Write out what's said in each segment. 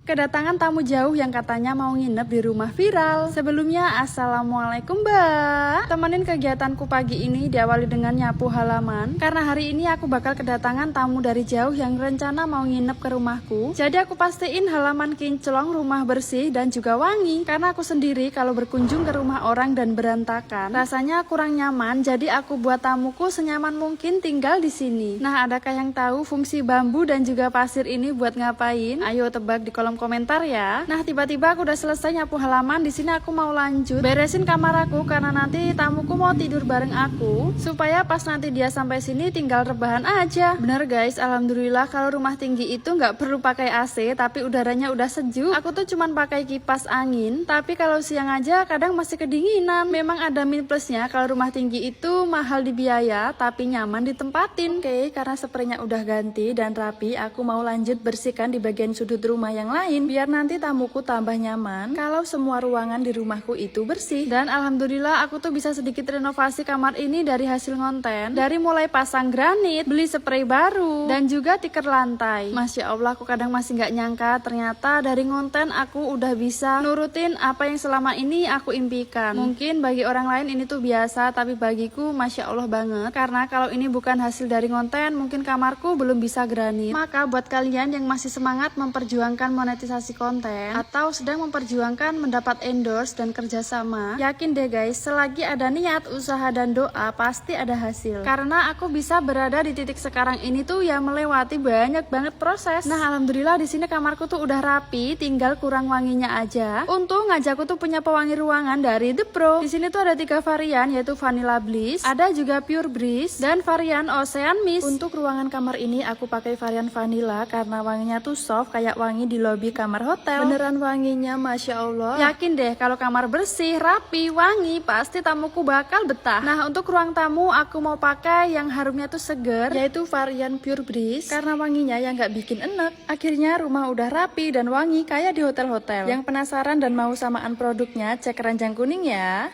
Kedatangan tamu jauh yang katanya mau nginep di rumah viral. Sebelumnya, assalamualaikum mbak. Temenin kegiatanku pagi ini diawali dengan nyapu halaman. Karena hari ini aku bakal kedatangan tamu dari jauh yang rencana mau nginep ke rumahku. Jadi aku pastiin halaman kinclong, rumah bersih dan juga wangi. Karena aku sendiri kalau berkunjung ke rumah orang dan berantakan, rasanya kurang nyaman. Jadi aku buat tamuku senyaman mungkin tinggal di sini. Nah, adakah yang tahu fungsi bambu dan juga pasir ini buat ngapain? Ayo tebak di kolom komentar ya. Nah, tiba-tiba aku udah selesai nyapu halaman. Di sini aku mau lanjut beresin kamar aku karena nanti tamuku mau tidur bareng aku. Supaya pas nanti dia sampai sini tinggal rebahan aja. Bener guys, alhamdulillah kalau rumah tinggi itu nggak perlu pakai AC, tapi udaranya udah sejuk. Aku tuh cuman pakai kipas angin, tapi kalau siang aja kadang masih kedinginan. Memang ada min plusnya kalau rumah tinggi itu mahal di biaya, tapi nyaman ditempatin. Oke, karena spraynya udah ganti dan rapi, aku mau lanjut bersihkan di bagian sudut rumah yang lain biar nanti tamuku tambah nyaman kalau semua ruangan di rumahku itu bersih. Dan alhamdulillah aku tuh bisa sedikit renovasi kamar ini dari hasil ngonten, dari mulai pasang granit, beli spray baru, dan juga tikar lantai. Masya Allah, aku kadang masih nggak nyangka ternyata dari ngonten aku udah bisa nurutin apa yang selama ini aku impikan. Mungkin bagi orang lain ini tuh biasa, tapi bagiku Masya Allah banget, karena kalau ini bukan hasil dari ngonten mungkin kamarku belum bisa granit. Maka buat kalian yang masih semangat memperjuangkan monetisasi konten atau sedang memperjuangkan mendapat endorse dan kerjasama, yakin deh guys, selagi ada niat, usaha dan doa pasti ada hasil. Karena aku bisa berada di titik sekarang ini tuh ya melewati banyak banget proses. Nah, alhamdulillah di sini kamarku tuh udah rapi, tinggal kurang wanginya aja. Untung aja aku tuh punya pewangi ruangan dari The Pro. Di sini tuh ada 3 varian, yaitu Vanilla Bliss, ada juga Pure Breeze, dan varian Ocean Mist. Untuk ruangan kamar ini aku pakai varian vanilla karena wanginya tuh soft kayak wangi di lobby kamar hotel. Beneran wanginya Masya Allah. Yakin deh kalau kamar bersih, rapi, wangi, pasti tamuku bakal betah. Nah, untuk ruang tamu aku mau pakai yang harumnya tuh seger, yaitu varian Pure Breeze karena wanginya yang nggak bikin enek. Akhirnya rumah udah rapi dan wangi kayak di hotel-hotel. Yang penasaran dan mau samaan produknya, cek keranjang kuning ya.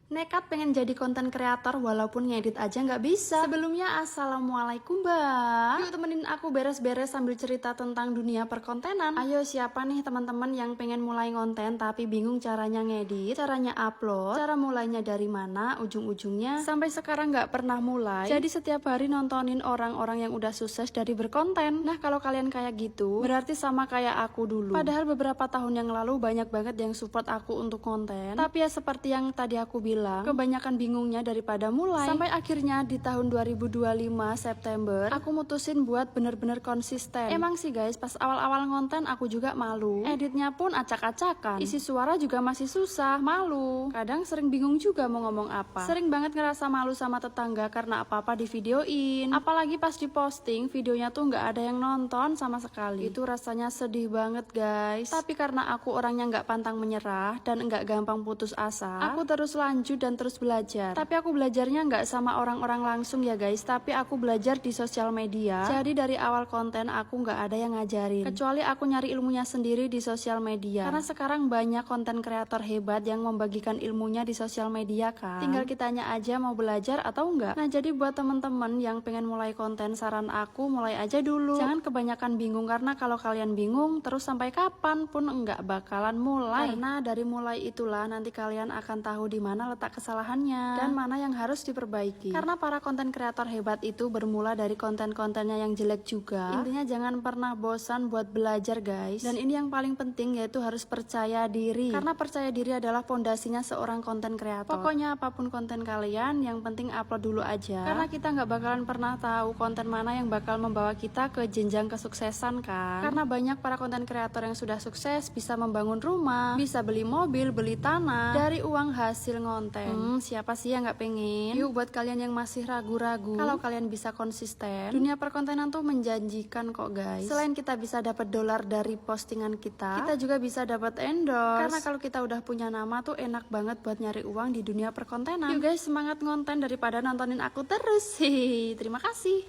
Nekat pengen jadi konten kreator walaupun ngedit aja nggak bisa. Sebelumnya assalamualaikum mbak. Yuk temenin aku beres-beres sambil cerita tentang dunia perkontenan. Ayo siapa nih teman-teman yang pengen mulai konten tapi bingung caranya ngedit, caranya upload, cara mulainya dari mana, ujung-ujungnya sampai sekarang nggak pernah mulai. Jadi setiap hari nontonin orang-orang yang udah sukses dari berkonten. Nah, kalau kalian kayak gitu berarti sama kayak aku dulu. Padahal beberapa tahun yang lalu banyak banget yang support aku untuk konten, tapi ya seperti yang tadi aku bilang, kebanyakan bingungnya daripada mulai. Sampai akhirnya di tahun 2025 September aku mutusin buat bener-bener konsisten. Emang sih guys, pas awal-awal ngonten aku juga malu, editnya pun acak-acakan, isi suara juga masih susah, malu, kadang sering bingung juga mau ngomong apa, sering banget ngerasa malu sama tetangga karena apa-apa di videoin, apalagi pas diposting videonya tuh nggak ada yang nonton sama sekali. Itu rasanya sedih banget guys. Tapi karena aku orangnya nggak pantang menyerah dan nggak gampang putus asa, aku terus lanjut dan terus belajar. Tapi aku belajarnya nggak sama orang-orang langsung ya guys, tapi aku belajar di sosial media. Jadi dari awal konten aku nggak ada yang ngajarin, kecuali aku nyari ilmunya sendiri di sosial media. Karena sekarang banyak konten kreator hebat yang membagikan ilmunya di sosial media kan. Tinggal kitanya aja mau belajar atau enggak. Nah, jadi buat temen-temen yang pengen mulai konten, saran aku mulai aja dulu. Jangan kebanyakan bingung, karena kalau kalian bingung terus sampai kapan pun enggak bakalan mulai. Karena dari mulai itulah nanti kalian akan tahu di mana letak kesalahannya dan mana yang harus diperbaiki. Karena para konten kreator hebat itu bermula dari konten-kontennya yang jelek juga. Intinya jangan pernah bosan buat belajar guys. Dan ini yang paling penting, yaitu harus percaya diri. Karena percaya diri adalah pondasinya seorang konten kreator. Pokoknya apapun konten kalian, yang penting upload dulu aja. Karena kita nggak bakalan pernah tahu konten mana yang bakal membawa kita ke jenjang kesuksesan kan. Karena banyak para konten kreator yang sudah sukses bisa membangun rumah, bisa beli mobil, beli tanah dari uang hasil ngonten. Siapa sih yang nggak pengen? Yuk buat kalian yang masih ragu-ragu, kalau kalian bisa konsisten, dunia perkontenan tuh menjanjikan kok guys. Selain kita bisa dapat dolar dari postingan kita juga bisa dapat endorse. Karena kalau kita udah punya nama tuh enak banget buat nyari uang di dunia perkontenan. Yuk guys, semangat ngonten daripada nontonin aku terus. Terima kasih.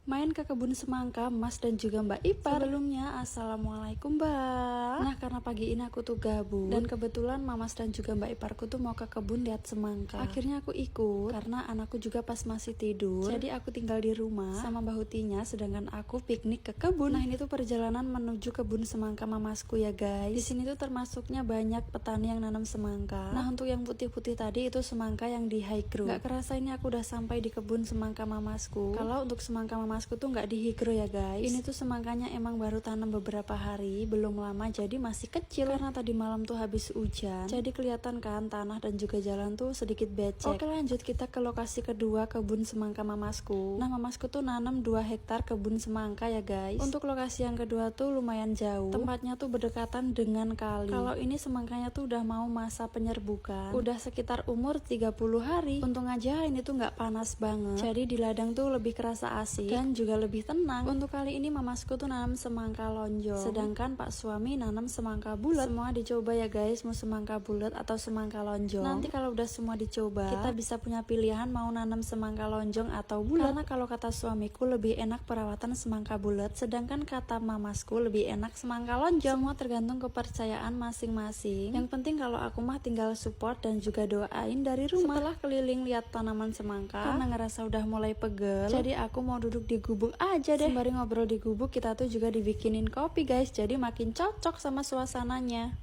main ke kebun semangka Mas dan juga Mbak Ipar. Sebelumnya assalamualaikum Mbak. Nah karena pagi ini aku tuh gabut dan kebetulan Mamas dan juga Mbak Iparku tuh mau ke kebun lihat semangka. Akhirnya aku ikut karena anakku juga pas masih tidur. Jadi aku tinggal di rumah sama Mbak Hutinya, sedangkan aku piknik ke kebun. Nah ini tuh perjalanan menuju kebun semangka mamasku ya guys. Di sini tuh termasuknya banyak petani yang nanam semangka. Nah untuk yang putih-putih tadi itu semangka yang di high grow. Gak kerasa ini aku udah sampai di kebun semangka mamasku. Kalau untuk semangka mamasku tuh nggak di higro ya guys. Ini tuh semangkanya emang baru tanam beberapa hari, belum lama, jadi masih kecil. Karena tadi malam tuh habis hujan, jadi kelihatan kan tanah dan juga jalan tuh sedikit becek. Oke lanjut kita ke lokasi kedua, kebun semangka mamasku. Nah mamasku tuh nanam 2 hektar kebun semangka ya guys. Untuk lokasi yang kedua tuh lumayan jauh, tempatnya tuh berdekatan dengan kali. Kalau ini semangkanya tuh udah mau masa penyerbukan, udah sekitar umur 30 hari. Untung aja ini tuh nggak panas banget, jadi di ladang tuh lebih kerasa asik dan juga lebih tenang. Untuk kali ini mamasku tuh nanam semangka lonjong, sedangkan pak suami nanam semangka bulat. Semua dicoba ya guys, mau semangka bulat atau semangka lonjong. Nanti kalau udah semua dicoba, kita bisa punya pilihan mau nanam semangka lonjong atau bulat. Karena kalau kata suamiku lebih enak perawatan semangka bulat, sedangkan kata mamasku lebih enak semangka lonjong. Semua tergantung kepercayaan masing-masing. Yang penting kalau aku mah tinggal support dan juga doain dari rumah. Setelah keliling lihat tanaman semangka, karena ngerasa udah mulai pegel, jadi aku mau duduk di gubuk aja deh. Sembari ngobrol di gubuk, kita tuh juga dibikinin kopi guys, jadi makin cocok sama suasananya.